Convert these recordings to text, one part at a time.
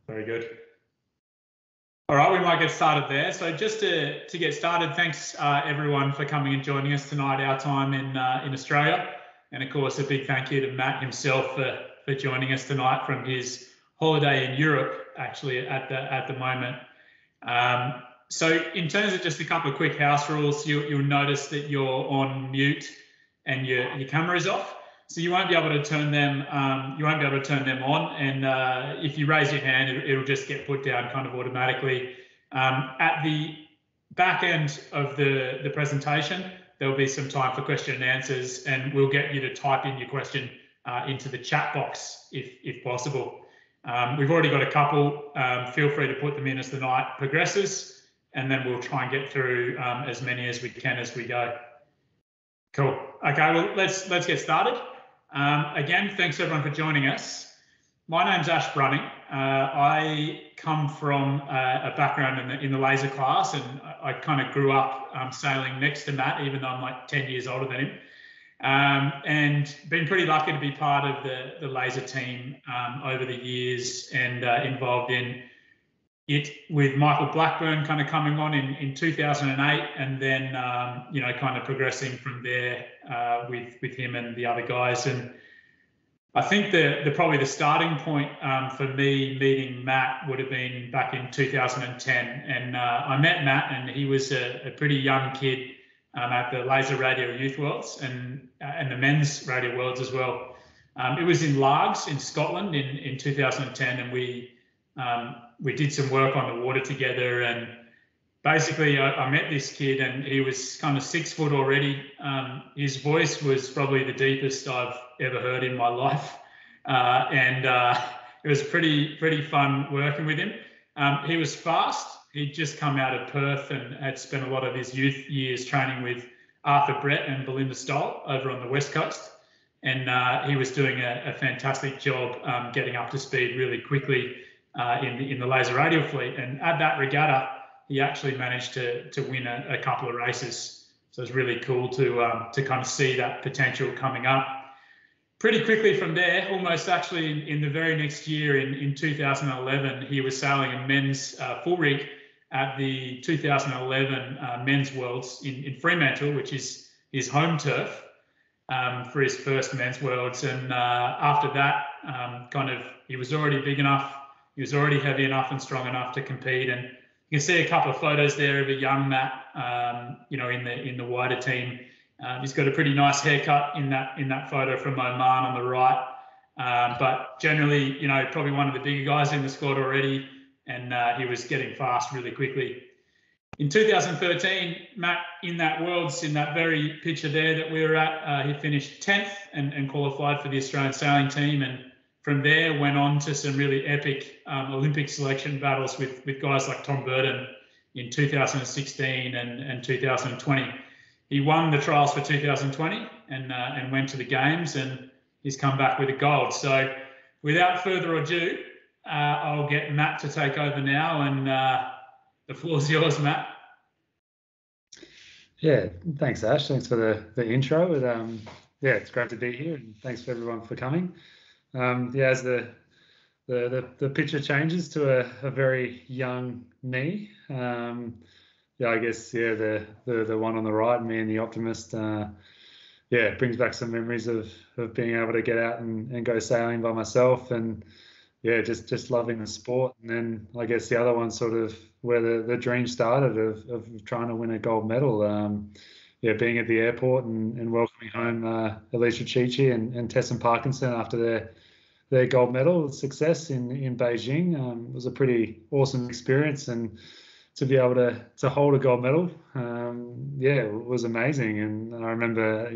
Very good. All right, we might get started there. So just to get started, thanks everyone for coming and joining us tonight, our time in Australia. And of course, a big thank you to Matt himself for joining us tonight from his holiday in Europe, actually at the moment. So in terms of just a couple of quick house rules, you'll notice that you're on mute and your camera is off. So you won't be able to turn them. On, and if you raise your hand, it'll just get put down kind of automatically. At the back end of the presentation, there'll be some time for question and answers, and we'll get you to type in your question into the chat box if possible. We've already got a couple. Feel free to put them in as the night progresses, and then we'll try and get through as many as we can as we go. Cool. Okay, well, let's get started. Again, thanks everyone for joining us. My name's Ash Brunning. I come from a background in the laser class, and I kind of grew up sailing next to Matt, even though I'm like 10 years older than him. And been pretty lucky to be part of the laser team over the years, and involved in it with Michael Blackburn kind of coming on in 2008, and then kind of progressing from there with him and the other guys. And I think probably the starting point for me meeting Matt would have been back in 2010, and I met Matt, and he was a pretty young kid at the Laser Radio Youth Worlds and the Men's Radio Worlds as well. It was in Largs in Scotland in 2010, and we did some work on the water together. And basically I met this kid, and he was kind of 6 foot already. His voice was probably the deepest I've ever heard in my life. And it was pretty fun working with him. He was fast. He'd just come out of Perth and had spent a lot of his youth years training with Arthur Brett and Belinda Stoll over on the West Coast. And he was doing a fantastic job getting up to speed really quickly in the laser radio fleet. And at that regatta, he actually managed to win a couple of races. So it's really cool to kind of see that potential coming up. Pretty quickly from there, almost actually in the very next year, in 2011, he was sailing a men's full rig at the 2011 Men's Worlds in Fremantle, which is his home turf, for his first Men's Worlds. And after that, he was already big enough. He was already heavy enough and strong enough to compete. And you can see a couple of photos there of a young Matt, in the wider team. He's got a pretty nice haircut in that photo from Oman on the right. But generally, probably one of the bigger guys in the squad already, and he was getting fast really quickly. In 2013, Matt, in that Worlds, in that very picture there that we were at, he finished 10th and qualified for the Australian sailing team. And from there, went on to some really epic Olympic selection battles with guys like Tom Burton in 2016 and 2020. He won the trials for 2020 and went to the Games, and he's come back with a gold. So without further ado, I'll get Matt to take over now, and the floor's yours, Matt. Yeah, thanks, Ash. Thanks for the intro. It's great to be here, and thanks for everyone for coming. As the picture changes to a very young me. I guess the one on the right, me and the optimist. It brings back some memories of being able to get out and go sailing by myself, and just loving the sport. And then I guess the other one, sort of where the dream started of trying to win a gold medal. Being at the airport and welcoming home Alicia Chichi and Tessin Parkinson after their gold medal success in Beijing was a pretty awesome experience. And to be able to hold a gold medal, it was amazing. And I remember,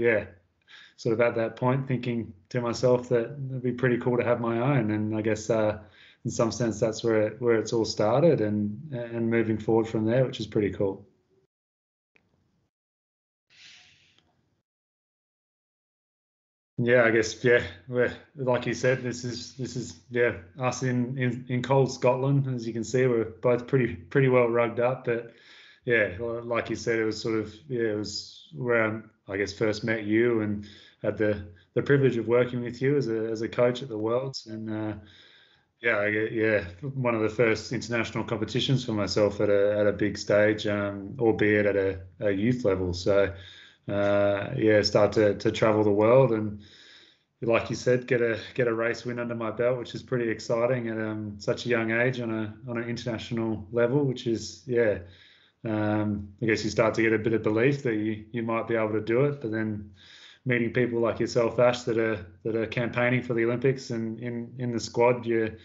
sort of at that point thinking to myself that it'd be pretty cool to have my own. And I guess in some sense that's where it's all started, and moving forward from there, which is pretty cool. I guess like you said, this is us in cold Scotland. As you can see, we're both pretty well rugged up, but like you said, it was sort of it was where I guess first met you and had the privilege of working with you as a coach at the Worlds. And Yeah, one of the first international competitions for myself at a big stage, albeit at a youth level. So start to travel the world, and like you said, get a race win under my belt, which is pretty exciting at such a young age on an international level, which is I guess you start to get a bit of belief that you might be able to do it, but then meeting people like yourself, Ash, that are campaigning for the Olympics, and in the squad, you're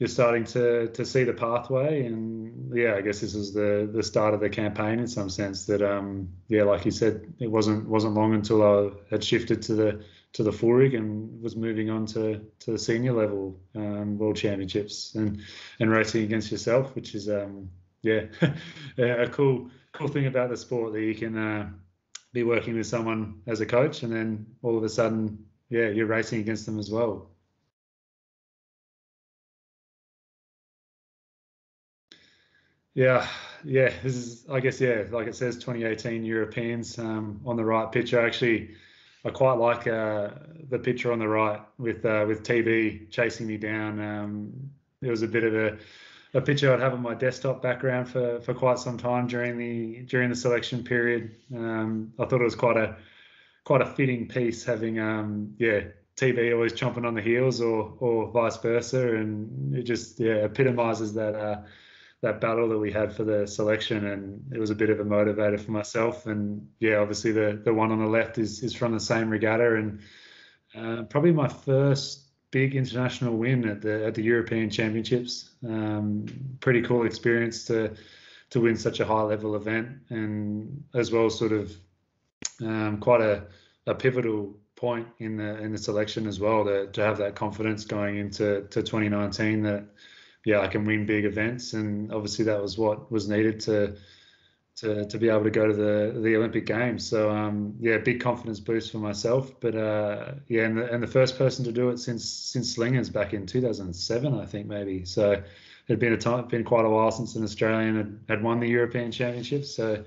starting to see the pathway. And I guess this was the start of the campaign in some sense. That like you said, it wasn't long until I had shifted to the full rig and was moving on to the senior level world championships and racing against yourself, which is a cool thing about the sport, that you can be working with someone as a coach, and then all of a sudden, you're racing against them as well. This is, I guess, like it says, 2018 Europeans on the right picture. Actually, I quite like the picture on the right with TB chasing me down. It was a bit of a picture I'd have on my desktop background for quite some time during the selection period. I thought it was quite a fitting piece, having TB always chomping on the heels, or vice versa, and it just epitomizes that battle that we had for the selection, and it was a bit of a motivator for myself. And obviously the one on the left is from the same regatta, and probably my first big international win at the European Championships. Pretty cool experience to win such a high level event, and as well sort of quite a pivotal point in the selection as well, to have that confidence going into 2019 that I can win big events. And obviously that was what was needed to be able to go to the Olympic Games. So big confidence boost for myself. But and the first person to do it since Slingers back in 2007, I think, maybe. So it'd been quite a while since an Australian had won the European Championships. So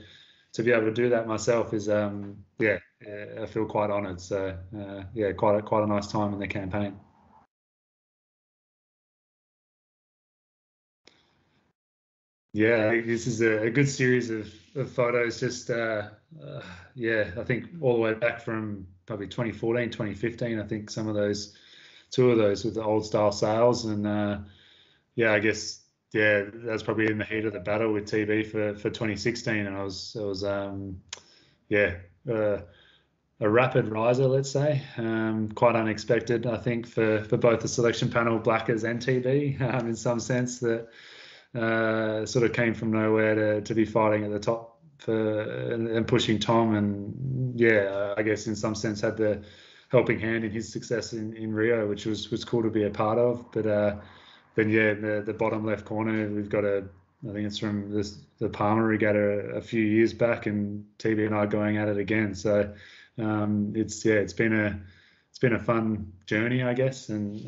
to be able to do that myself is I feel quite honoured. So quite a nice time in the campaign. Yeah, this is a good series of photos. Just I think all the way back from probably 2014, 2015. I think two of those with the old style sails, and I guess that's probably in the heat of the battle with TB for 2016, and I was a rapid riser, let's say, quite unexpected, I think, for both the selection panel, Blackers and TB, in some sense, that sort of came from nowhere to be fighting at the top and pushing Tom, and I guess in some sense had the helping hand in his success in Rio, which was cool to be a part of. But then in the bottom left corner, we've got I think it's from the Palmer Regatta a few years back, and TB and I going at it again. So it's been a fun journey, I guess, and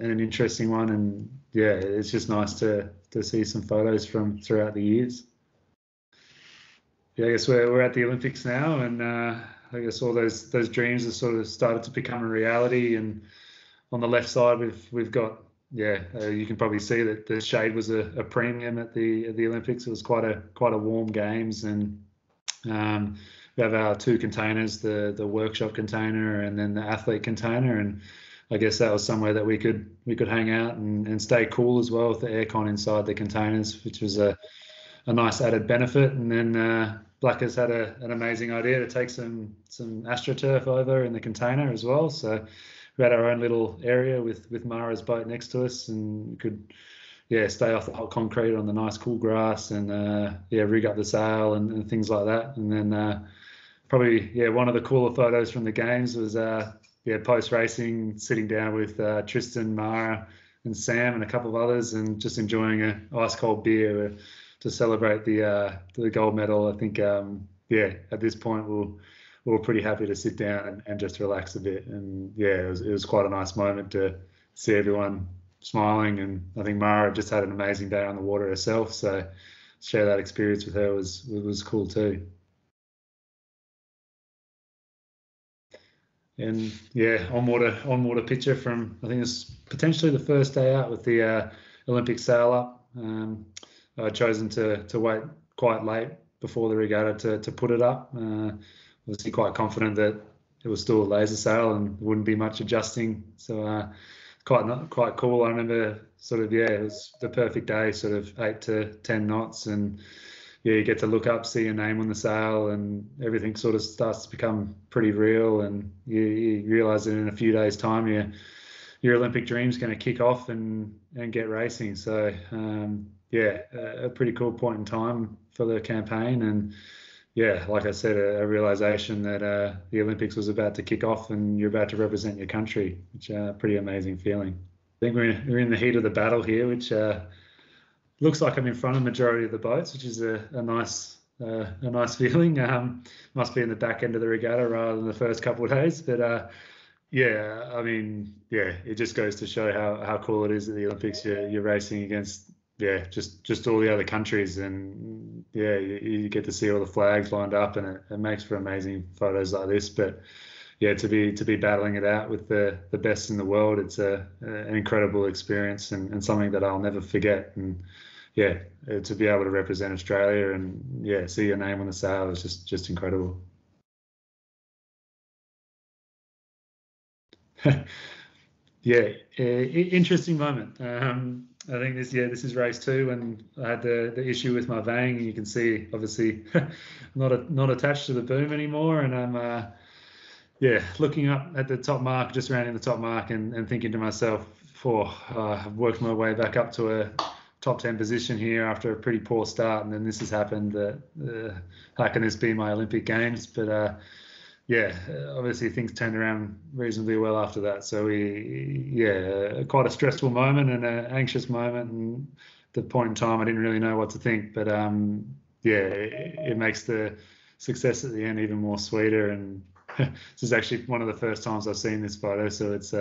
an interesting one. And it's just nice to see some photos from throughout the years. I guess we're at the Olympics now, and I guess all those dreams have sort of started to become a reality. And on the left side, we've got you can probably see that the shade was a premium at the Olympics. It was quite a warm games, and we have our two containers, the workshop container and then the athlete container, and I guess that was somewhere that we could hang out and stay cool as well, with the aircon inside the containers, which was a nice added benefit. And then Blackers had an amazing idea to take some AstroTurf over in the container as well. So we had our own little area with Mara's boat next to us, and we could stay off the hot concrete on the nice cool grass, and rig up the sail and things like that. And then probably one of the cooler photos from the games was post racing, sitting down with Tristan, Mara and Sam and a couple of others, and just enjoying a ice cold beer to celebrate the gold medal. I think at this point we were pretty happy to sit down and just relax a bit. And it was quite a nice moment to see everyone smiling, and I think Mara just had an amazing day on the water herself, so share that experience with her was cool too. And yeah, on-water picture from, I think it's potentially the first day out with the Olympic sail up. I'd chosen to wait quite late before the regatta to put it up. Obviously quite confident that it was still a laser sail and wouldn't be much adjusting. So quite cool. I remember sort of, it was the perfect day, sort of 8 to 10 knots, and you get to look up, see your name on the sail, and everything sort of starts to become pretty real, and you realise that in a few days' time your Olympic dream's going to kick off and get racing. So a pretty cool point in time for the campaign, and like I said, a realisation that the Olympics was about to kick off and you're about to represent your country, which a pretty amazing feeling. I think we're in the heat of the battle here, which looks like I'm in front of the majority of the boats, which is a nice feeling. Must be in the back end of the regatta rather than the first couple of days, but I mean, it just goes to show how cool it is at the Olympics. You're racing against just all the other countries, and you get to see all the flags lined up, and it makes for amazing photos like this. But to be battling it out with the best in the world, it's an incredible experience and something that I'll never forget. And to be able to represent Australia and see your name on the sail is just incredible. Interesting moment. I think this is race 2, and I had the issue with my vang, and you can see obviously not attached to the boom anymore, and I'm looking up at the top mark, just rounding the top mark, and thinking to myself, I've worked my way back up to a top 10 position here after a pretty poor start, and then this has happened. How can this be my Olympic Games? But obviously things turned around reasonably well after that. So quite a stressful moment and an anxious moment, and at the point in time I didn't really know what to think. But it makes the success at the end even more sweeter. And this is actually one of the first times I've seen this photo, so it's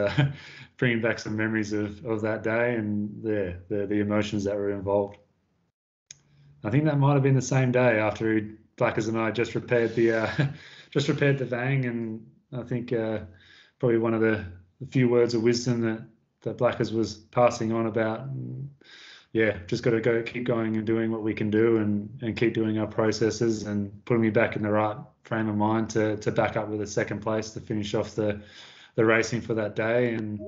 bringing back some memories of that day and the emotions that were involved. I think that might have been the same day after Blackers and I just repaired the vang, and I think probably one of the few words of wisdom that Blackers was passing on about, just got to keep going and doing what we can do, and keep doing our processes, and putting me back in the right frame of mind to back up with a second place to finish off the racing for that day, and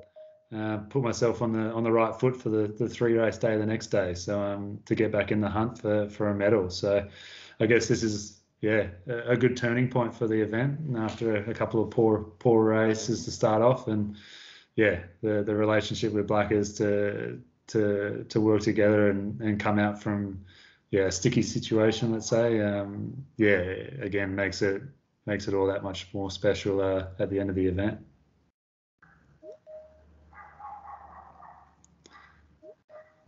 put myself on the right foot for the 3-race day the next day, so to get back in the hunt for a medal. So I guess this is a good turning point for the event, and after a couple of poor races to start off, and the relationship with Blackers to work together and come out from a sticky situation, let's say, again makes it all that much more special at the end of the event.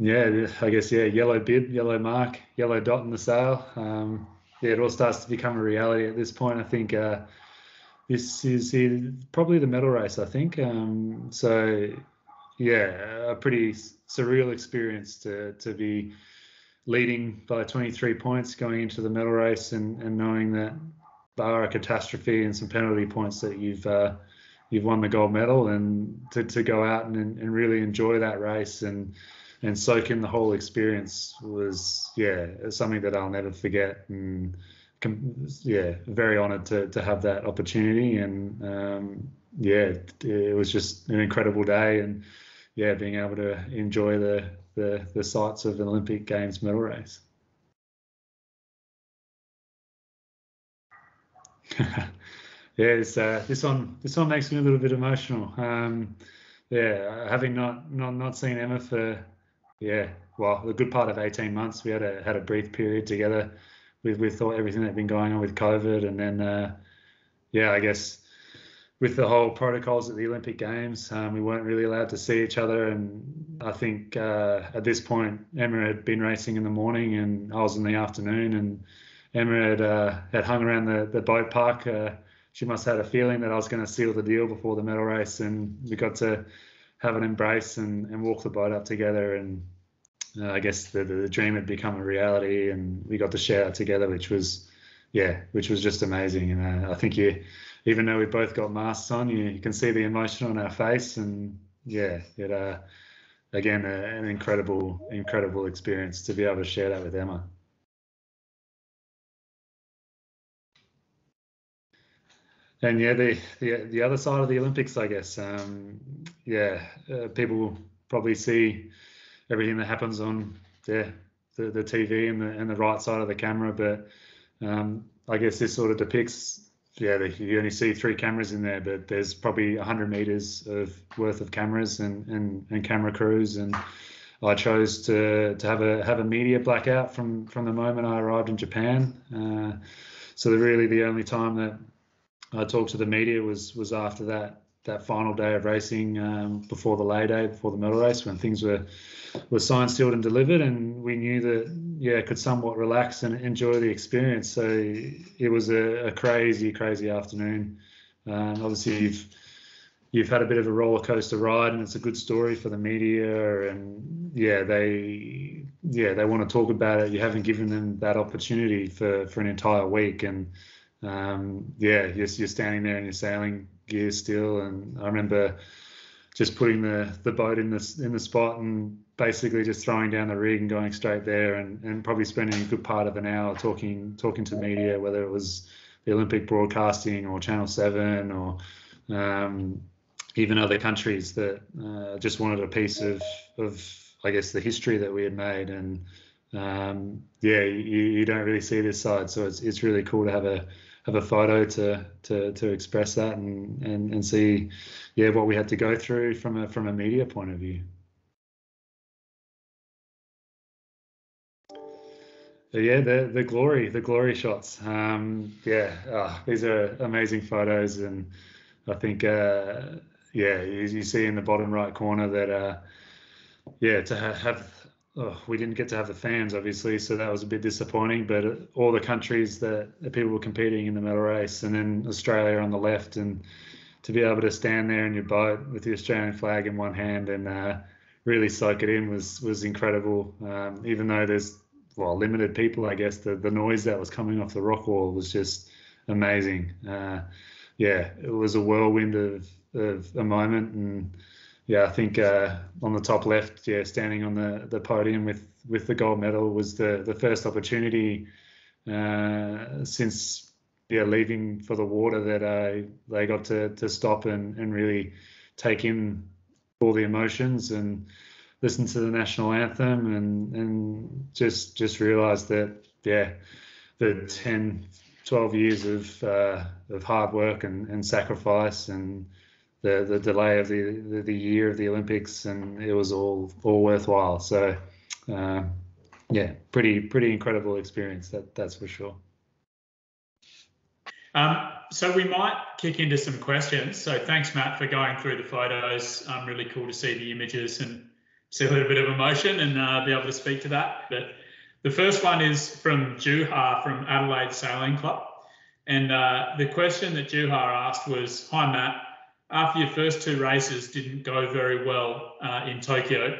I guess yellow bib, yellow mark, yellow dot in the sail. It all starts to become a reality at this point. I think this is probably the medal race, I think. A pretty surreal experience to be leading by 23 points going into the medal race, and knowing that bar a catastrophe and some penalty points that you've won the gold medal, and to go out and really enjoy that race and soak in the whole experience was something that I'll never forget, and very honoured to have that opportunity, and it was just an incredible day, and being able to enjoy the sights of an Olympic Games medal race. This one makes me a little bit emotional. Having not seen Emma for a good part of 18 months. We had a brief period together with everything that had been going on with COVID, and then I guess with the whole protocols at the Olympic Games, we weren't really allowed to see each other. And I think at this point, Emma had been racing in the morning and I was in the afternoon, and Emma had hung around the boat park. She must have had a feeling that I was going to seal the deal before the medal race, and we got to have an embrace and walk the boat up together. And I guess the dream had become a reality, and we got to share it together, which was just amazing. And I think even though we both got masks on, you can see the emotion on our face, and yeah, it again an incredible experience to be able to share that with Emma. And yeah, the other side of the Olympics, I guess. People probably see everything that happens on the TV and the right side of the camera, but I guess this sort of depicts. Yeah, you only see 3 cameras in there, but there's probably 100 meters worth of cameras and camera crews, and I chose to have a media blackout from the moment I arrived in Japan. So really the only time that I talked to the media was after that final day of racing, before the lay day, before the medal race, when things were signed, sealed, and delivered, and we knew that could somewhat relax and enjoy the experience. So it was a crazy afternoon. Obviously, you've had a bit of a roller coaster ride, and it's a good story for the media, and they want to talk about it. You haven't given them that opportunity for an entire week, and you're standing there in your sailing gear still. And I remember just putting the boat in the spot and basically just throwing down the rig and going straight there, and probably spending a good part of an hour talking to media, whether it was the Olympic broadcasting or Channel 7 or even other countries that just wanted a piece of I guess the history that we had made. And you don't really see this side, so it's really cool to have a photo to express that and see what we had to go through from a media point of view. The glory shots. These are amazing photos, and I think you see in the bottom right corner that we didn't get to have the fans, obviously, so that was a bit disappointing, but all the countries that people were competing in the medal race, and then Australia on the left, and to be able to stand there in your boat with the Australian flag in one hand and really soak it in was incredible. Even though there's limited people, I guess the noise that was coming off the rock wall was just amazing. It was a whirlwind of a moment. And I think on the top left, standing on the podium with the gold medal was the first opportunity since leaving for the water that they got to stop and really take in all the emotions and listen to the national anthem and just realize that the 10-12 years of hard work and sacrifice and the delay of the year of the Olympics, and it was all worthwhile. So pretty incredible experience, that's for sure. So we might kick into some questions. So thanks, Matt, for going through the photos. Really cool to see the images and see a little bit of emotion and be able to speak to that. But the first one is from Juha from Adelaide Sailing Club. And the question that Juha asked was, "Hi, Matt, after your first 2 races didn't go very well in Tokyo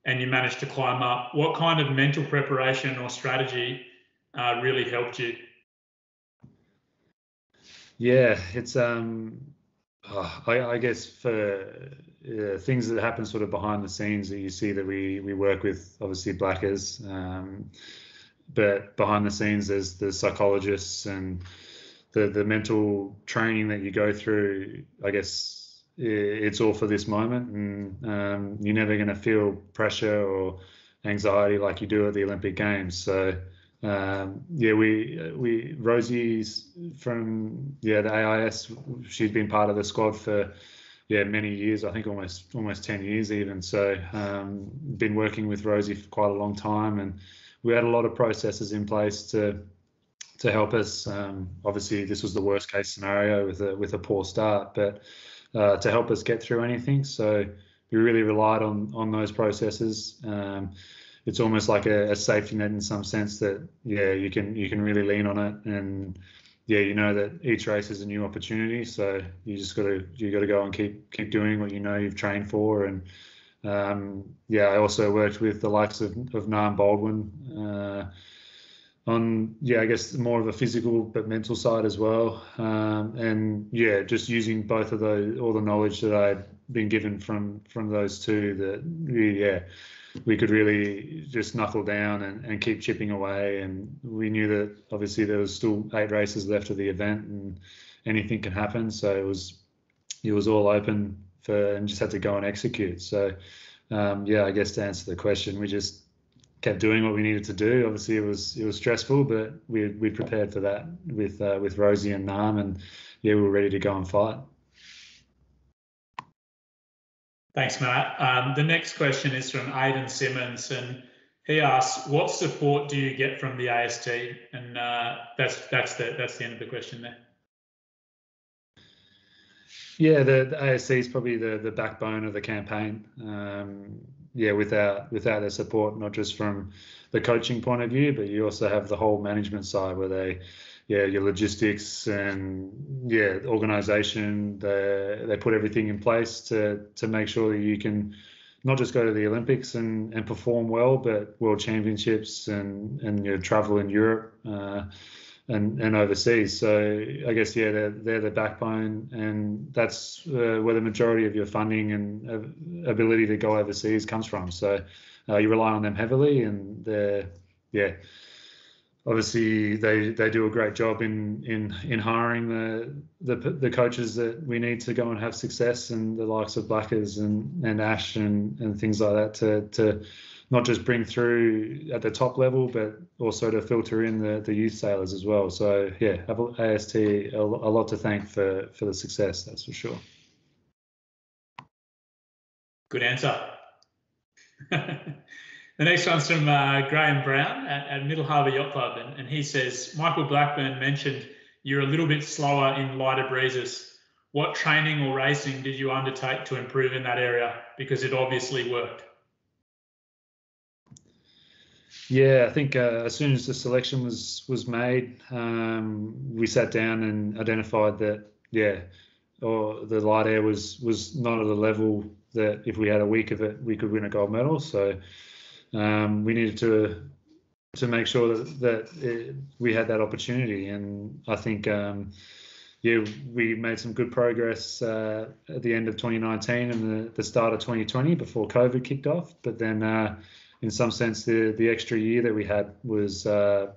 and you managed to climb up, what kind of mental preparation or strategy really helped you?" Yeah, it's I guess for things that happen sort of behind the scenes that you see that we work with, obviously Blackers, but behind the scenes there's the psychologists and the mental training that you go through. I guess it's all for this moment, and you're never going to feel pressure or anxiety like you do at the Olympic Games. So Rosie's from the AIS. She's been part of the squad for many years. I think almost 10 years even. So been working with Rosie for quite a long time, and we had a lot of processes in place to help us. Obviously, this was the worst case scenario with a poor start, but to help us get through anything. So we really relied on those processes. It's almost like a safety net in some sense that you can really lean on it, and you know that each race is a new opportunity, so you got to go and keep doing what you know you've trained for. And I also worked with the likes of Nam Baldwin on I guess more of a physical but mental side as well. And just using both of those, all the knowledge that I'd been given from those two, that we could really just knuckle down and keep chipping away. And we knew that obviously there was still 8 races left of the event and anything can happen. So it was all open and just had to go and execute. So I guess to answer the question, we just kept doing what we needed to do. Obviously it was stressful, but we prepared for that with Rosie and Nam, and we were ready to go and fight. Thanks, Matt. The next question is from Aidan Simmons, and he asks, what support do you get from the AST? And that's the end of the question there. Yeah, the ASC is probably the backbone of the campaign. Without their support, not just from the coaching point of view, but you also have the whole management side where your logistics and organisation, they put everything in place to make sure that you can not just go to the Olympics and perform well, but World Championships and your travel in Europe and overseas. So I guess they're the backbone, and that's where the majority of your funding and ability to go overseas comes from. So you rely on them heavily, and obviously they do a great job in hiring the coaches that we need to go and have success, and the likes of Blackers and Ash and things like that to not just bring through at the top level, but also to filter in the youth sailors as well. So have AST a lot to thank for the success, that's for sure. Good answer. The next one's from Graham Brown at Middle Harbour Yacht Club, and he says, Michael Blackburn mentioned you're a little bit slower in lighter breezes. What training or racing did you undertake to improve in that area? Because it obviously worked. Yeah, I think as soon as the selection was made, we sat down and identified that the light air was not at a level that if we had a week of it, we could win a gold medal. So we needed to make sure that we had that opportunity, and I think we made some good progress at the end of 2019 and the start of 2020 before COVID kicked off. But then in some sense, the extra year that we had was of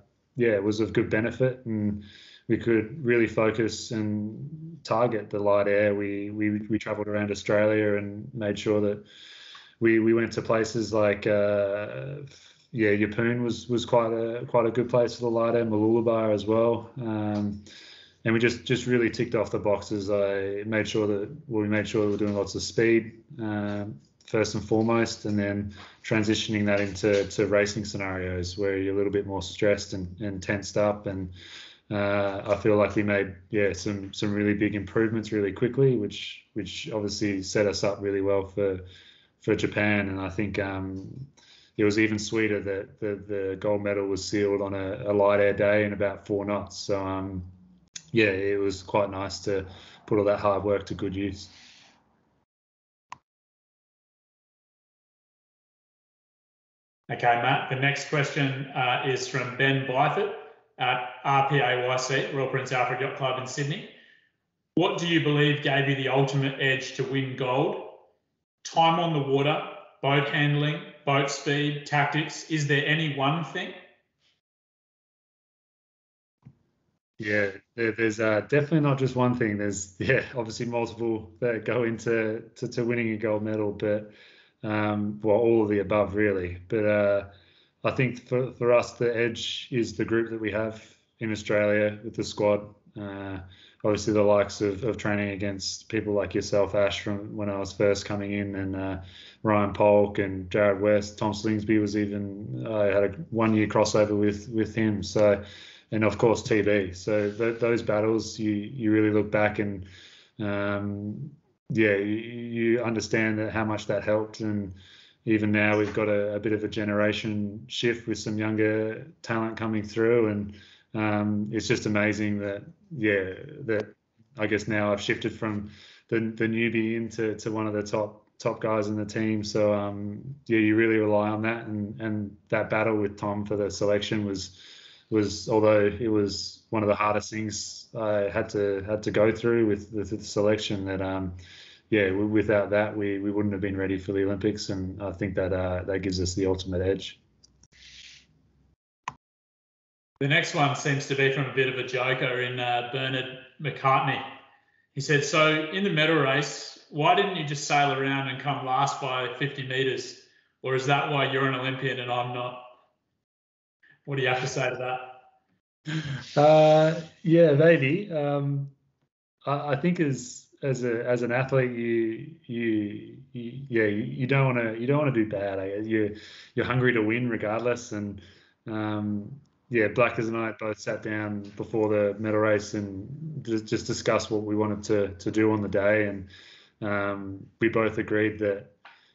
good benefit, and we could really focus and target the light air. We travelled around Australia and made sure that we went to places like Yeppoon was quite a good place for the light air, Mooloolaba as well, and we just really ticked off the boxes. We made sure that we were doing lots of speed. First and foremost, and then transitioning that into racing scenarios where you're a little bit more stressed and tensed up. And I feel like we made some really big improvements really quickly, which obviously set us up really well for Japan. And I think it was even sweeter that the gold medal was sealed on a light air day in about 4 knots. So it was quite nice to put all that hard work to good use. Okay, Matt, the next question is from Ben Blythett at RPAYC, Royal Prince Alfred Yacht Club in Sydney. What do you believe gave you the ultimate edge to win gold? Time on the water, boat handling, boat speed, tactics. Is there any one thing? Yeah, there's definitely not just one thing. There's obviously multiple that go into winning a gold medal, but all of the above really. But I think for us, the edge is the group that we have in Australia with the squad. Obviously, the likes of training against people like yourself, Ash, from when I was first coming in, and Ryan Polk and Jared West. Tom Slingsby was even, I had a 1-year crossover with him. So, and of course TB. So those battles, you really look back and you understand how much that helped. And even now we've got a bit of a generation shift with some younger talent coming through, and it's just amazing that I guess now I've shifted from the newbie into one of the top guys in the team. So you really rely on that, and that battle with Tom for the selection was although it was one of the hardest things I had to go through with the selection, that without that we wouldn't have been ready for the Olympics, and I think that that gives us the ultimate edge. The next one seems to be from a bit of a joker in Bernard McCartney. He said, so in the medal race, why didn't you just sail around and come last by 50 metres? Or is that why you're an Olympian and I'm not? What do you have to say to that? Yeah, maybe. I think as an athlete, you don't want to do bad. You're hungry to win regardless, and Blackers and I both sat down before the medal race and just discussed what we wanted to do on the day, and we both agreed that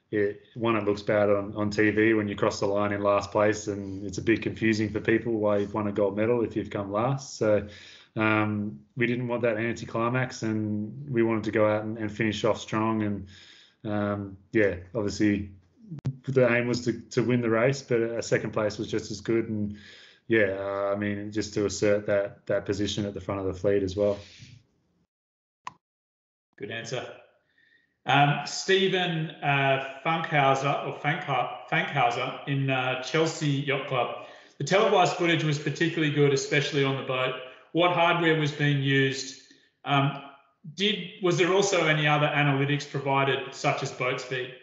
it looks bad on TV when you cross the line in last place, and it's a bit confusing for people why you've won a gold medal if you've come last. So we didn't want that anticlimax, and we wanted to go out and finish off strong. And obviously the aim was to win the race, but a second place was just as good. And just to assert that position at the front of the fleet as well. Good answer. Stephen Fankhauser in Chelsea Yacht Club. The televised footage was particularly good, especially on the boat. What hardware was being used? Was there also any other analytics provided, such as boat speed?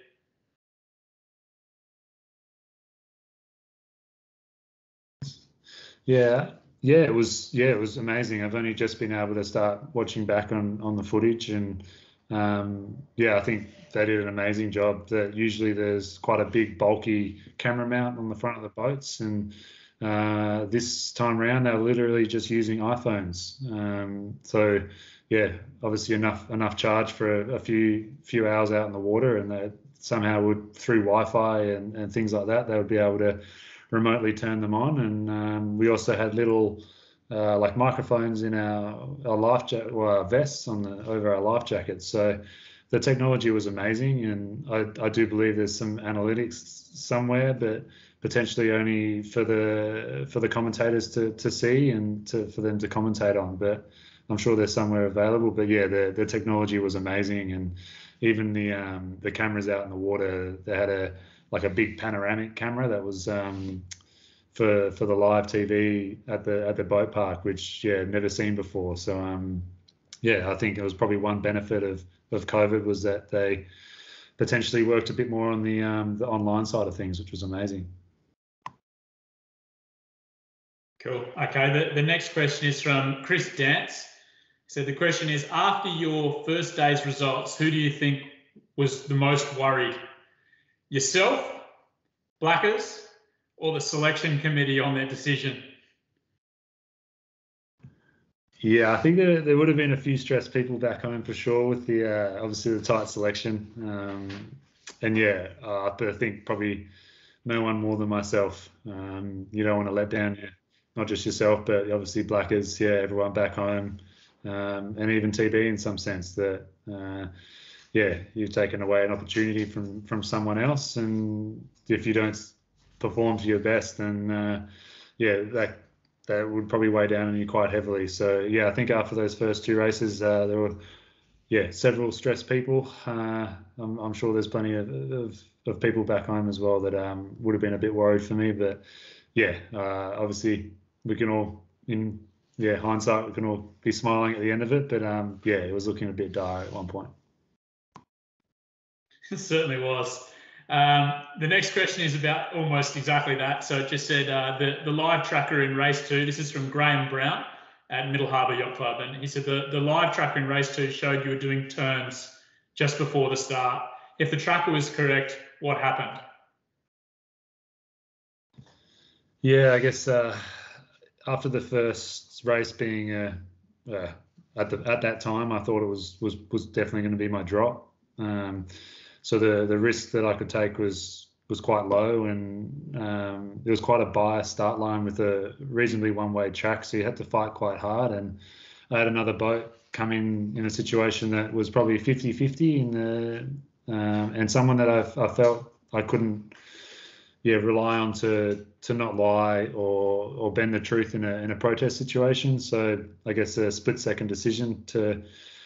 Yeah, it was amazing. I've only just been able to start watching back on the footage, and I think they did an amazing job. That usually there's quite a big bulky camera mount on the front of the boats, and this time around they're literally just using iPhones. Obviously enough charge for a few hours out in the water, and they somehow would, through Wi-Fi and things like that, they would be able to remotely turn them on. And we also had little like microphones in our life our vests over our life jackets. So the technology was amazing, and I do believe there's some analytics somewhere, but potentially only for the commentators to see and for them to commentate on. But I'm sure they're somewhere available. But yeah, the technology was amazing, and even the cameras out in the water, they had a big panoramic camera that was for the live TV at the boat park, which never seen before. So I think it was probably one benefit of COVID, was that they potentially worked a bit more on the online side of things, which was amazing. Cool. Okay, the next question is from Chris Dance. So the question is, after your first day's results, who do you think was the most worried? Yourself, Blackers, or the selection committee on their decision? Yeah, I think there would have been a few stressed people back home for sure, with the obviously the tight selection. I think probably no one more than myself. You don't want to let down not just yourself, but obviously Blackers, everyone back home, and even TB in some sense, that you've taken away an opportunity from someone else, and if you don't perform to your best, then that would probably weigh down on you quite heavily. So I think after those first two races, there were several stressed people. I'm sure there's plenty of people back home as well that would have been a bit worried for me, but obviously we can all, in hindsight, we can all be smiling at the end of it, but it was looking a bit dire at one point. It certainly was. The next question is about almost exactly that. So it just said the live tracker in race 2, this is from Graham Brown at Middle Harbour Yacht Club, and he said the live tracker in race 2 showed you were doing turns just before the start. If the tracker was correct, what happened? I guess after the first race being at that time, I thought it was definitely going to be my drop. So the risk that I could take was quite low, and there was quite a biased start line with a reasonably one-way track, so you had to fight quite hard. And I had another boat come in a situation that was probably 50-50 and someone that I felt I couldn't rely on to not lie or bend the truth in a protest situation. So I guess a split-second decision to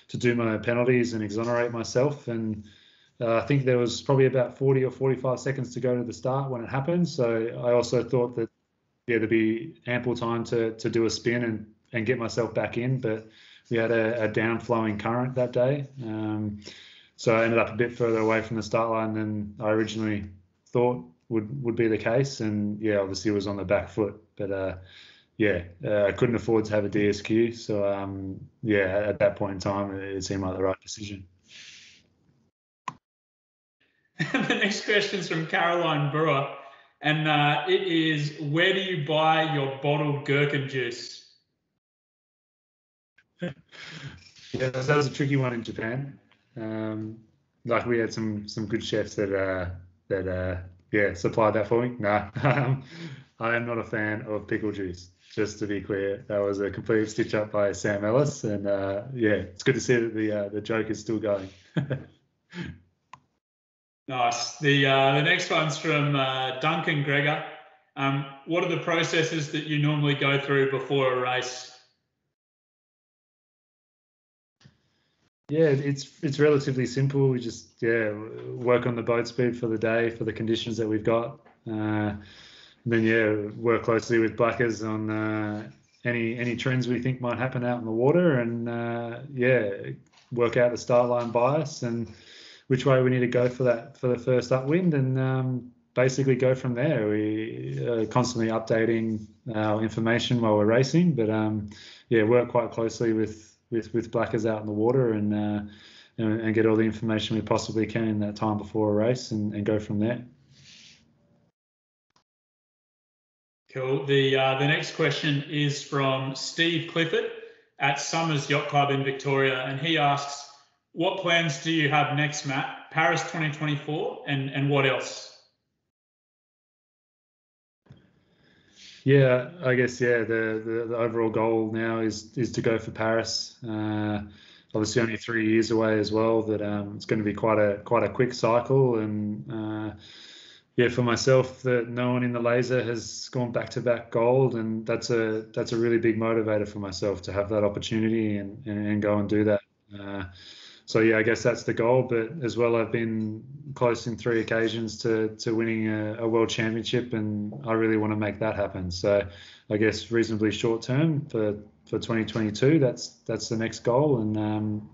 do my penalties and exonerate myself. And I think there was probably about 40 or 45 seconds to go to the start when it happened. So I also thought that there'd be ample time to do a spin and get myself back in. But we had a down-flowing current that day. So I ended up a bit further away from the start line than I originally thought would be the case. And yeah, obviously it was on the back foot. But I couldn't afford to have a DSQ. So at that point in time, it seemed like the right decision. The next question is from Caroline Brewer, and it is, where do you buy your bottled Gherkin juice? Yeah, that was a tricky one in Japan. Like we had some good chefs that supplied that for me. No, I am not a fan of pickle juice. Just to be clear, that was a complete stitch up by Sam Ellis, and it's good to see that the joke is still going. Nice. The next one's from Duncan Gregor. What are the processes that you normally go through before a race? Yeah, it's relatively simple. We just work on the boat speed for the day, for the conditions that we've got. And then work closely with Blackers on any trends we think might happen out in the water, and work out the start line bias and which way we need to go for the first upwind, and basically go from there. We are constantly updating our information while we're racing, but work quite closely with Blackers out in the water, and get all the information we possibly can in that time before a race, and go from there. Cool. The next question is from Steve Clifford at Summers Yacht Club in Victoria, and he asks, what plans do you have next, Matt? Paris 2024, and what else? Yeah, I guess the overall goal now is to go for Paris. Obviously, only 3 years away as well. That it's going to be quite a quick cycle, and for myself, that no one in the laser has gone back-to-back gold, and that's a really big motivator for myself to have that opportunity and go and do that. I guess that's the goal. But as well, I've been close in 3 occasions to winning a world championship, and I really want to make that happen. So I guess reasonably short term for 2022, that's the next goal, and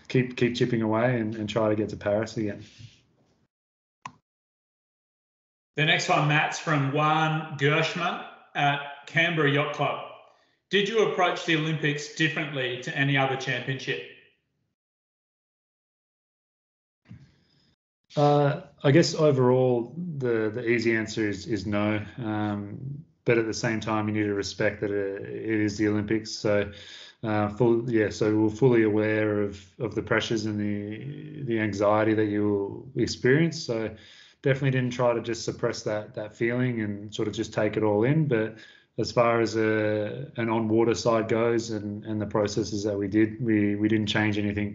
keep chipping away and try to get to Paris again. The next one, Matt's from Wearn Gershman at Canberra Yacht Club. Did you approach the Olympics differently to any other championship? I guess overall the easy answer is no, but at the same time you need to respect that it is the Olympics. So so we're fully aware of the pressures and the anxiety that you will experience. So definitely didn't try to just suppress that feeling and sort of just take it all in. But as far as an on water side goes, and the processes that we did, we didn't change anything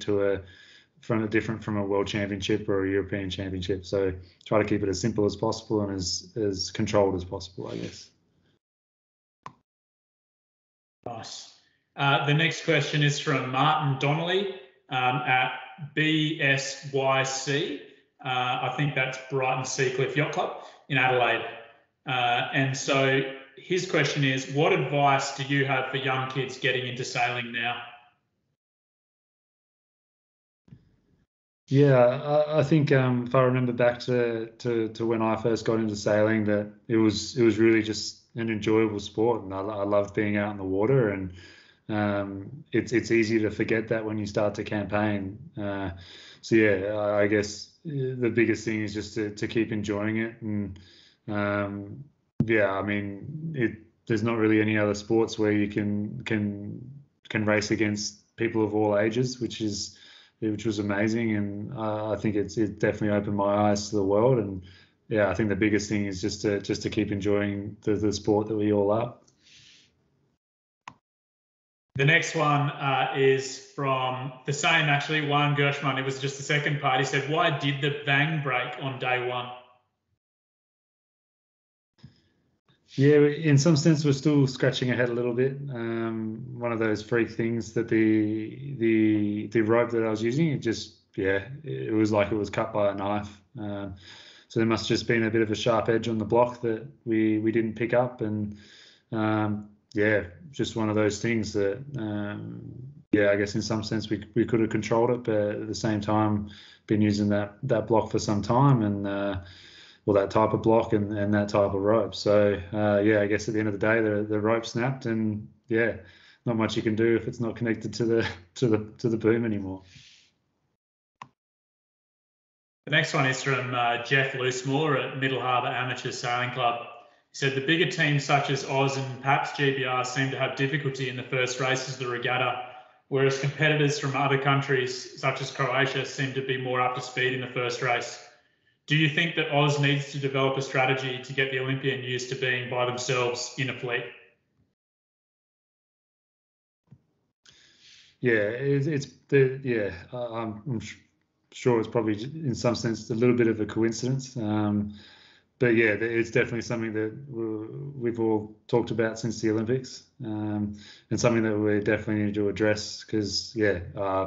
different from a world championship or a European championship. So try to keep it as simple as possible and as controlled as possible, I guess. Nice. The next question is from Martin Donnelly at BSYC. I think that's Brighton Seacliff Yacht Club in Adelaide. And so his question is, what advice do you have for young kids getting into sailing now? Yeah, I think if I remember back to when I first got into sailing, that it was really just an enjoyable sport, and I loved being out in the water, and it's easy to forget that when you start to campaign. I guess the biggest thing is just to keep enjoying it, and there's not really any other sports where you can race against people of all ages, which was amazing, and I think it definitely opened my eyes to the world. And I think the biggest thing is just to keep enjoying the sport that we all are. The next one is from the same, actually, Wearn Gershman. It was just the second part. He said, why did the bang break on day one? Yeah, in some sense, we're still scratching our head a little bit. One of those freak things that the rope that I was using, it was like it was cut by a knife. So there must have just been a bit of a sharp edge on the block that we didn't pick up, and just one of those things that I guess in some sense we could have controlled it, but at the same time been using that block for some time, and that type of block and that type of rope. So I guess at the end of the day, the rope snapped, and not much you can do if it's not connected to the boom anymore. The next one is from Jeff Loosemore at Middle Harbour Amateur Sailing Club. He said the bigger teams such as Oz and perhaps GBR seem to have difficulty in the first races of the regatta, whereas competitors from other countries such as Croatia seem to be more up to speed in the first race. Do you think that Oz needs to develop a strategy to get the Olympian used to being by themselves in a fleet? I'm sure it's probably in some sense a little bit of a coincidence. But it's definitely something that we've all talked about since the Olympics, and something that we definitely need to address because,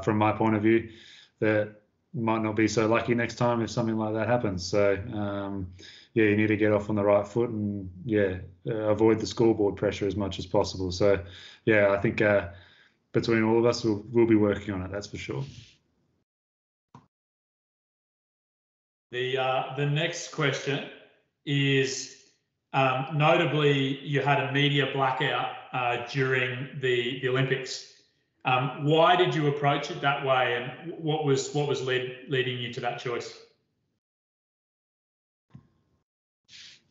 from my point of view, that might not be so lucky next time if something like that happens. So, you need to get off on the right foot and, avoid the scoreboard pressure as much as possible. So, I think between all of us, we'll be working on it, that's for sure. The next question is, notably, you had a media blackout during the Olympics. Why did you approach it that way, and what was leading you to that choice?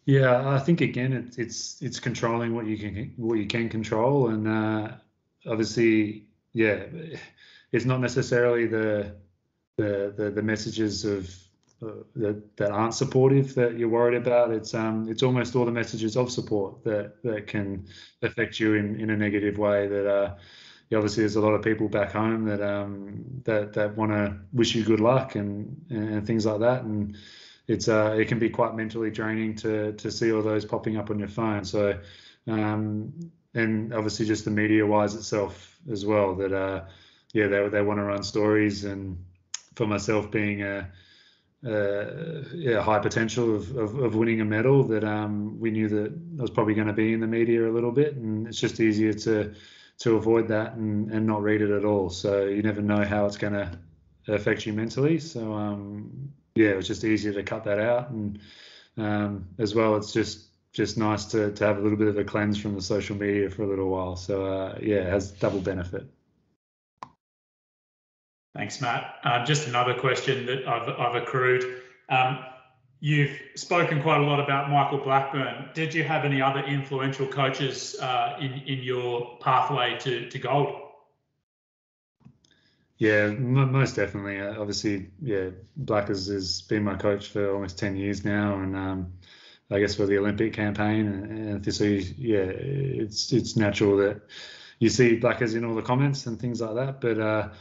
Yeah, I think again, it's controlling what you can control, and obviously, it's not necessarily the messages of that aren't supportive that you're worried about. It's almost all the messages of support that can affect you in a negative way. That obviously there's a lot of people back home that want to wish you good luck and things like that, and it can be quite mentally draining to see all those popping up on your phone. So and obviously just the media wise itself as well, that they want to run stories, and for myself being high potential of winning a medal, that we knew that I was probably going to be in the media a little bit, and it's just easier to avoid that and not read it at all. So you never know how it's going to affect you mentally. So it was just easier to cut that out, and as well, it's just nice to have a little bit of a cleanse from the social media for a little while. So it has double benefit. Thanks, Matt. Just another question that I've accrued. You've spoken quite a lot about Michael Blackburn. Did you have any other influential coaches in your pathway to gold? Yeah, most definitely. Obviously, Blackers has been my coach for almost 10 years now, and I guess for the Olympic campaign, and so it's natural that you see Blackers in all the comments and things like that. But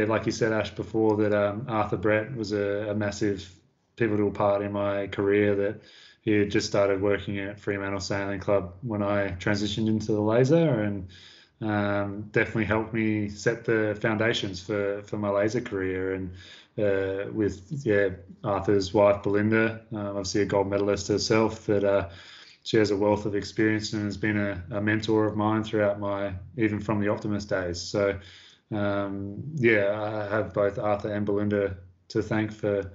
like you said, Ash, before, that Arthur Brett was a massive pivotal part in my career. That he had just started working at Fremantle Sailing Club when I transitioned into the laser, and definitely helped me set the foundations for my laser career. And with Arthur's wife Belinda, obviously a gold medalist herself, that she has a wealth of experience and has been a mentor of mine throughout even from the Optimist days. So I have both Arthur and Belinda to thank for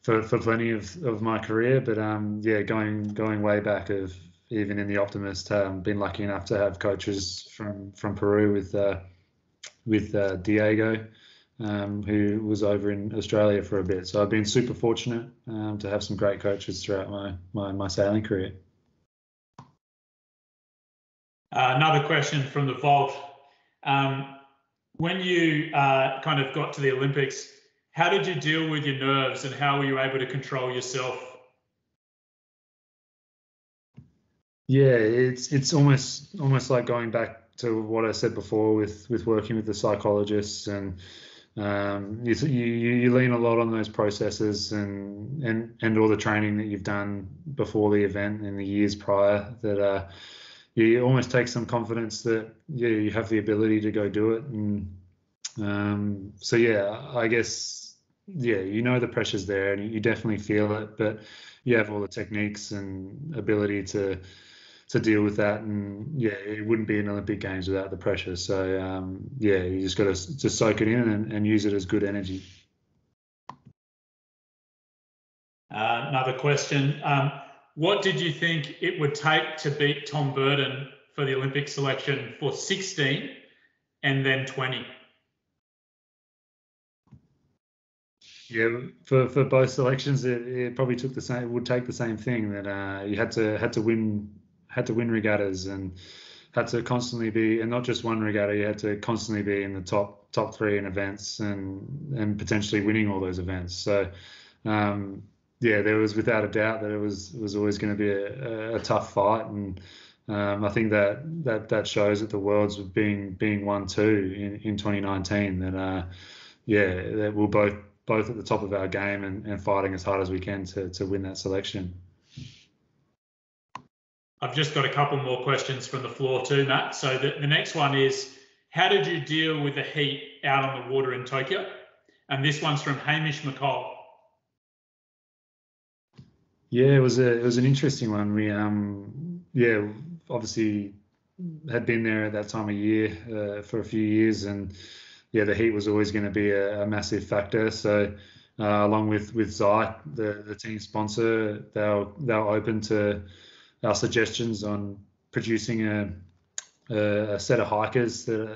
plenty of my career. But going way back, of even in the Optimist, been lucky enough to have coaches from Peru with Diego, who was over in Australia for a bit. So I've been super fortunate to have some great coaches throughout my sailing career. Another question from the vault. When you kind of got to the Olympics, how did you deal with your nerves, and how were you able to control yourself? Yeah, it's almost like going back to what I said before with working with the psychologists, and you lean a lot on those processes and all the training that you've done before the event in the years prior, that you almost take some confidence that you have the ability to go do it. And so I guess the pressure's there and you definitely feel it, but you have all the techniques and ability to deal with that. And it wouldn't be an Olympic Games without the pressure. So you just got to just soak it in and use it as good energy. Another question. What did you think it would take to beat Tom Burden for the Olympic selection for 16 and then 20? Yeah, for both selections, it probably took would take the same thing, that you had to win regattas and had to constantly be, and not just one regatta, you had to constantly be in the top three in events and potentially winning all those events. So there was without a doubt that it was always going to be a tough fight, and I think that shows that the Worlds being won too in 2019, that that we're both at the top of our game and fighting as hard as we can to win that selection. I've just got a couple more questions from the floor too, Matt. So the next one is, how did you deal with the heat out on the water in Tokyo? And this one's from Hamish McCall. Yeah, it was an interesting one. We obviously had been there at that time of year for a few years, and the heat was always going to be a massive factor. So along with Zyte, the team sponsor, they were open to our suggestions on producing a set of hikers that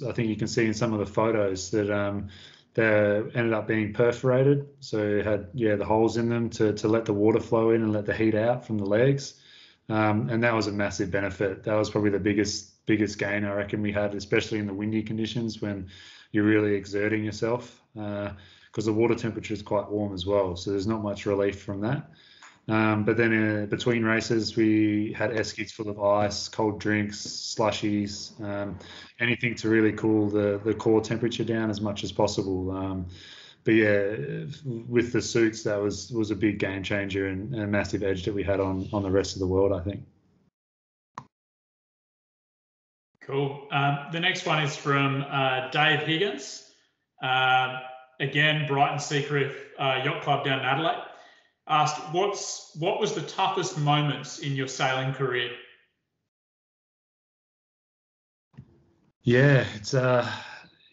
I think you can see in some of the photos that they ended up being perforated. So it had the holes in them to let the water flow in and let the heat out from the legs. And that was a massive benefit. That was probably the biggest gain I reckon we had, especially in the windy conditions when you're really exerting yourself, because the water temperature is quite warm as well. So there's not much relief from that. But then between races, we had eskies full of ice, cold drinks, slushies, anything to really cool the core temperature down as much as possible. But with the suits, that was a big game changer and a massive edge that we had on the rest of the world, I think. Cool. The next one is from Dave Higgins. Again, Brighton Seacliff Yacht Club down in Adelaide. Asked, what was the toughest moments in your sailing career? Yeah, it's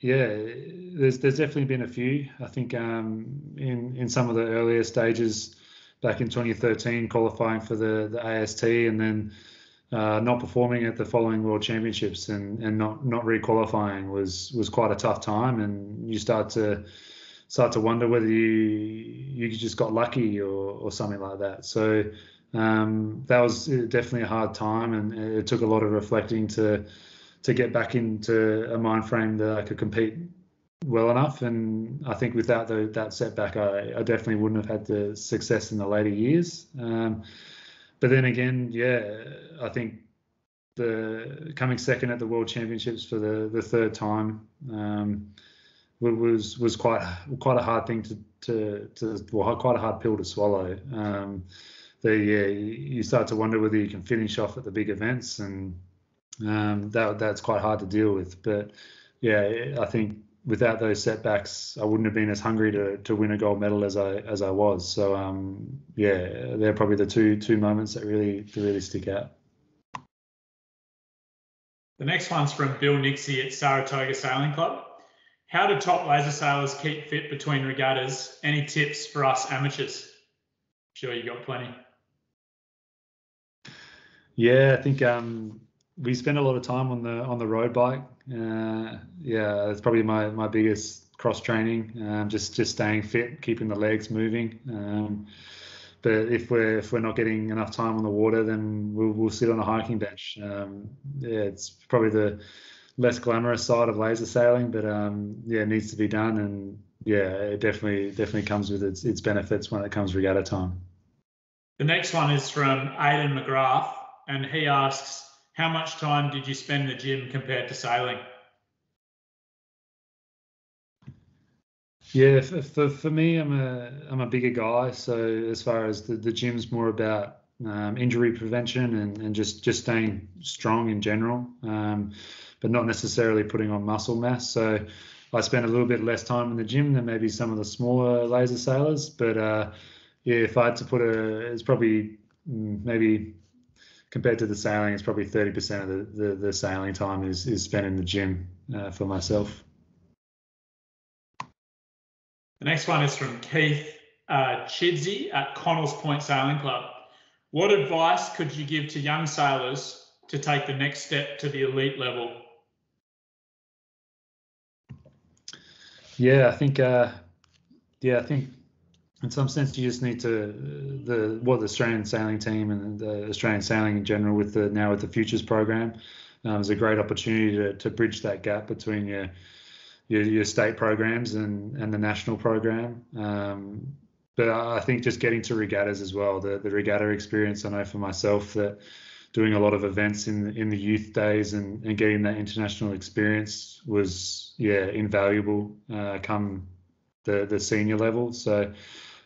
there's definitely been a few. I think in some of the earlier stages back in 2013, qualifying for the AST and then not performing at the following World Championships and not re-qualifying was quite a tough time, and you start to wonder whether you just got lucky or something like that. So that was definitely a hard time, and it took a lot of reflecting to get back into a mind frame that I could compete well enough. And I think without that setback, I definitely wouldn't have had the success in the later years. But then again, I think the coming second at the World Championships for the third time was quite a hard thing quite a hard pill to swallow. You start to wonder whether you can finish off at the big events, and that's quite hard to deal with. But I think without those setbacks, I wouldn't have been as hungry to win a gold medal as I was. So they're probably the two moments that really stick out. The next one's from Bill Nixie at Saratoga Sailing Club. How do top laser sailors keep fit between regattas? Any tips for us amateurs? I'm sure you got plenty. Yeah, I think we spend a lot of time on the road bike. That's probably my biggest cross training. Just staying fit, keeping the legs moving. But if we're not getting enough time on the water, then we'll sit on a hiking bench. It's probably the less glamorous side of laser sailing, but it needs to be done, and it definitely comes with its benefits when it comes regatta time. The next one is from Aidan McGrath, and he asks, how much time did you spend in the gym compared to sailing? Yeah, for me, I'm a bigger guy, so as far as the gym's more about injury prevention and just staying strong in general, but not necessarily putting on muscle mass. So I spend a little bit less time in the gym than maybe some of the smaller laser sailors. But yeah, if I had to it's probably maybe compared to the sailing, it's probably 30% of the sailing time is spent in the gym for myself. The next one is from Keith Chidsey at Connells Point Sailing Club. What advice could you give to young sailors to take the next step to the elite level? Yeah, I think in some sense you just need to the Australian sailing team and the Australian sailing in general with the Futures program is a great opportunity to bridge that gap between your state programs and the national program. But I think just getting to regattas as well, the regatta experience, I know for myself that doing a lot of events in the youth days and getting that international experience was invaluable come the senior level. So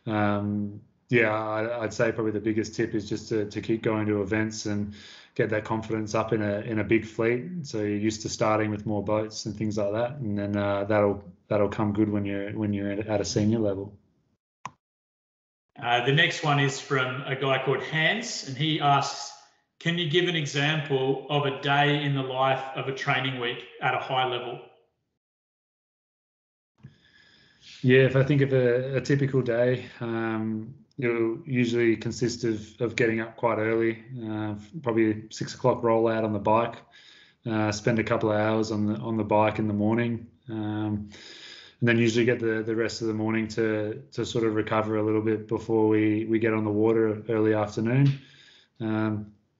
I'd say probably the biggest tip is just to keep going to events and get that confidence up in a big fleet. So you're used to starting with more boats and things like that, and then that'll come good when you're at a senior level. The next one is from a guy called Hans, and he asks, can you give an example of a day in the life of a training week at a high level? Yeah, if I think of a typical day, it'll usually consist of getting up quite early, probably 6 o'clock rollout on the bike, spend a couple of hours on the bike in the morning, and then usually get the rest of the morning to sort of recover a little bit before we get on the water early afternoon.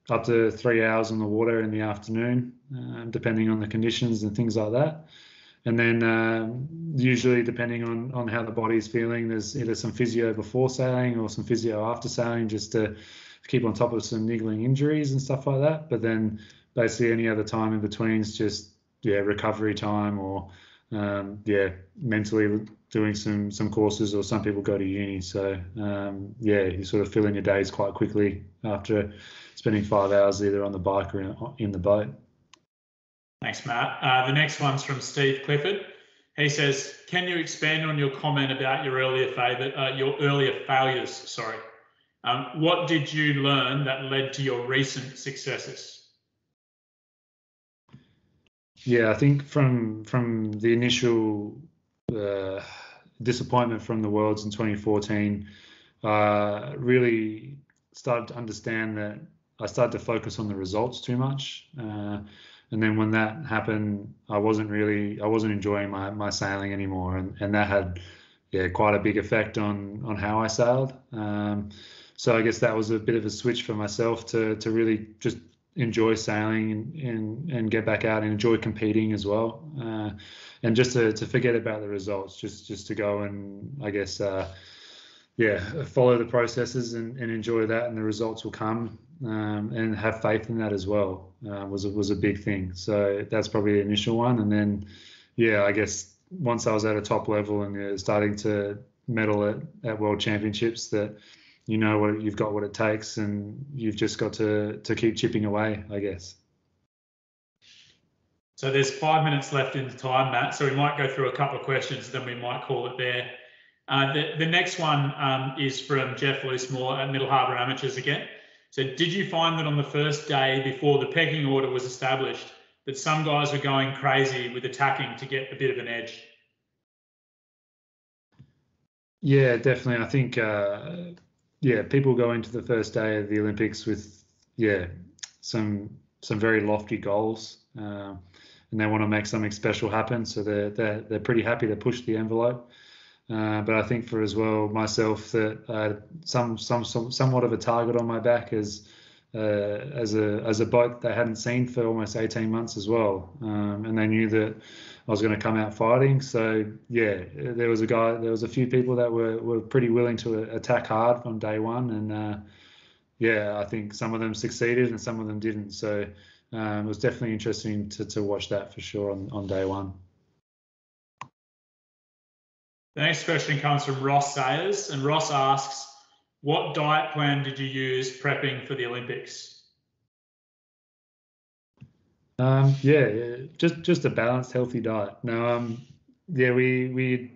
Up to 3 hours on the water in the afternoon, depending on the conditions and things like that. And then usually depending on how the body's feeling, there's either some physio before sailing or some physio after sailing just to keep on top of some niggling injuries and stuff like that. But then basically any other time in between is just recovery time or mentally doing some courses, or some people go to uni. So you sort of fill in your days quite quickly after spending 5 hours either on the bike or in the boat. Thanks, Matt. The next one's from Steve Clifford. He says, can you expand on your comment about your earlier failures? What did you learn that led to your recent successes? Yeah, I think from the initial disappointment from the Worlds in 2014, really started to understand that I started to focus on the results too much. And then when that happened, I wasn't enjoying my sailing anymore, and that had quite a big effect on how I sailed. So I guess that was a bit of a switch for myself to really just enjoy sailing and get back out and enjoy competing as well, and just to forget about the results, just to go and I guess follow the processes and enjoy that, and the results will come, and have faith in that as well was a big thing. So that's probably the initial one. And then I guess once I was at a top level and starting to medal at World Championships, that you've got what it takes, and you've just got to keep chipping away, I guess. So there's 5 minutes left in the time, Matt, so we might go through a couple of questions, then we might call it there. The next one is from Jeff Loosemore at Middle Harbour Amateurs again. So did you find that on the first day before the pecking order was established that some guys were going crazy with attacking to get a bit of an edge? Yeah, definitely. I think people go into the first day of the Olympics with some very lofty goals, and they want to make something special happen. So they're pretty happy to push the envelope. But I think for as well myself that I had somewhat of a target on my back as a boat they hadn't seen for almost 18 months as well, and they knew that I was going to come out fighting. So there was a few people that were pretty willing to attack hard on day one, and I think some of them succeeded and some of them didn't. So it was definitely interesting to watch that for sure on day one. The next question comes from Ross Sayers, and Ross asks, what diet plan did you use prepping for the Olympics? Just a balanced, healthy diet. Now, we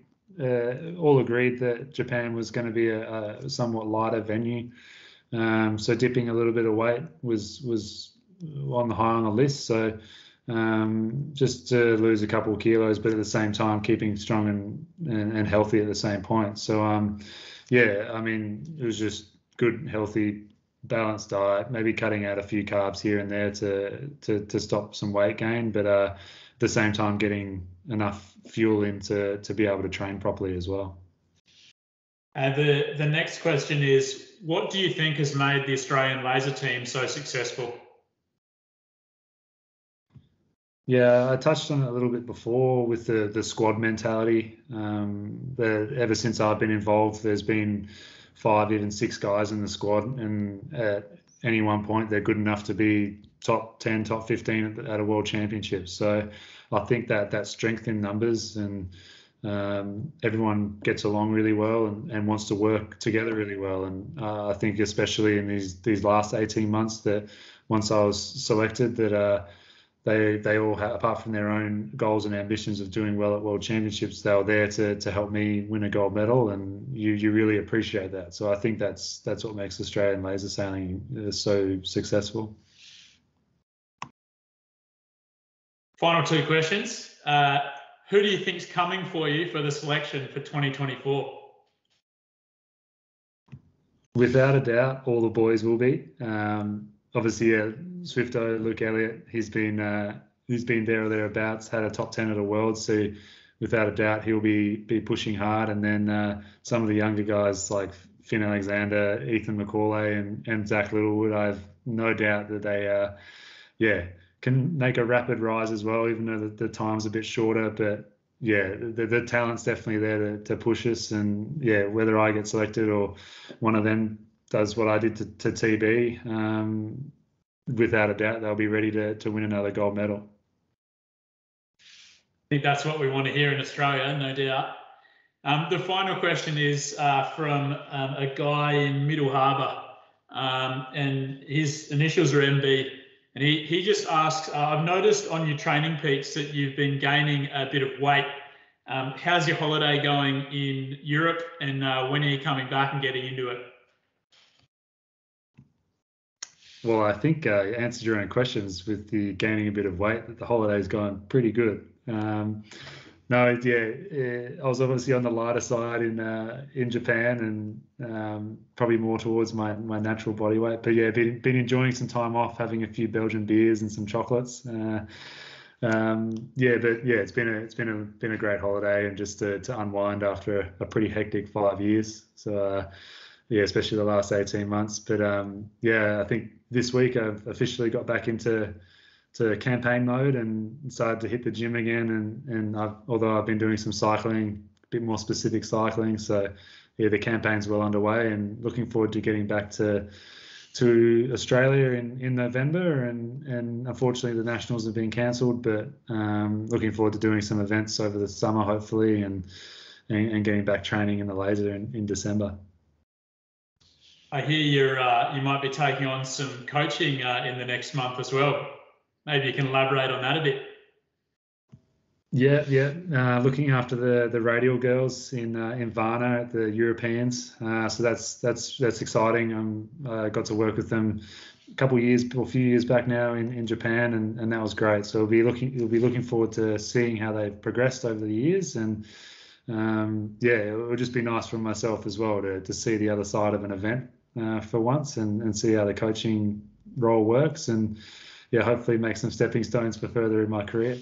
all agreed that Japan was going to be a somewhat lighter venue, so dipping a little bit of weight was on the high on the list. So just to lose a couple of kilos, but at the same time keeping strong and healthy at the same point. So yeah, I mean, it was just good, healthy, balanced diet, maybe cutting out a few carbs here and there to stop some weight gain, but at the same time getting enough fuel in to be able to train properly as well. The next question is, what do you think has made the Australian laser team so successful? Yeah, I touched on it a little bit before with the squad mentality. Ever since I've been involved, there's been 5, even 6 guys in the squad, and at any one point they're good enough to be top 10, top 15 at a world championship. So I think that strength in numbers, and everyone gets along really well and wants to work together really well. And I think especially in these last 18 months, that once I was selected, that they all have, apart from their own goals and ambitions of doing well at world championships, they were there to help me win a gold medal, and you really appreciate that. So I think that's what makes Australian laser sailing so successful. Final 2 questions. Who do you think's coming for you for the selection for 2024? Without a doubt, all the boys will be. Obviously, Swifto, Luke Elliott, he's been there or thereabouts, had a top 10 at a world, so without a doubt he'll be pushing hard. And then some of the younger guys like Finn Alexander, Ethan McCauley, and Zach Littlewood, I have no doubt that they can make a rapid rise as well, even though the time's a bit shorter. But yeah, the talent's definitely there to push us. And yeah, whether I get selected or one of them does what I did to TB, without a doubt they'll be ready to win another gold medal. I think that's what we want to hear in Australia, no doubt. The final question is from a guy in Middle Harbour, and his initials are MB, and he just asks, I've noticed on your training peaks that you've been gaining a bit of weight. How's your holiday going in Europe, and when are you coming back and getting into it? Well, I think I answered your own questions with the gaining a bit of weight, that the holiday's gone pretty good. No, yeah, I was obviously on the lighter side in Japan, and probably more towards my natural body weight. But yeah, been enjoying some time off, having a few Belgian beers and some chocolates. It's been a great holiday, and just to unwind after a pretty hectic 5 years. So yeah, especially the last 18 months. But I think this week I've officially got back into campaign mode and started to hit the gym again. And although I've been doing some cycling, a bit more specific cycling, so yeah, the campaign's well underway, and looking forward to getting back to Australia in November. And unfortunately the nationals have been cancelled, but looking forward to doing some events over the summer hopefully, and getting back training in the laser in December. I hear you might be taking on some coaching in the next month as well. Maybe you can elaborate on that a bit. Yeah. Looking after the radial girls in Varna at the Europeans. So that's exciting. I got to work with them a few years back now in Japan, and that was great. So we'll be looking forward to seeing how they've progressed over the years, and it would just be nice for myself as well to see the other side of an event for once, and see how the coaching role works, and hopefully make some stepping stones for further in my career.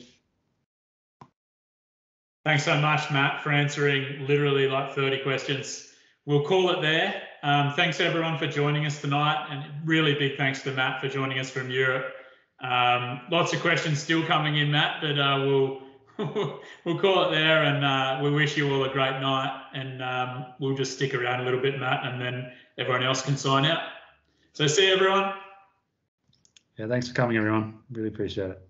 Thanks so much, Matt, for answering literally like 30 questions. We'll call it there. Thanks everyone for joining us tonight, and really big thanks to Matt for joining us from Europe. Lots of questions still coming in, Matt, but we'll call it there, and we wish you all a great night, and we'll just stick around a little bit, Matt, and then everyone else can sign out. So see you, everyone. Yeah, thanks for coming, everyone. Really appreciate it.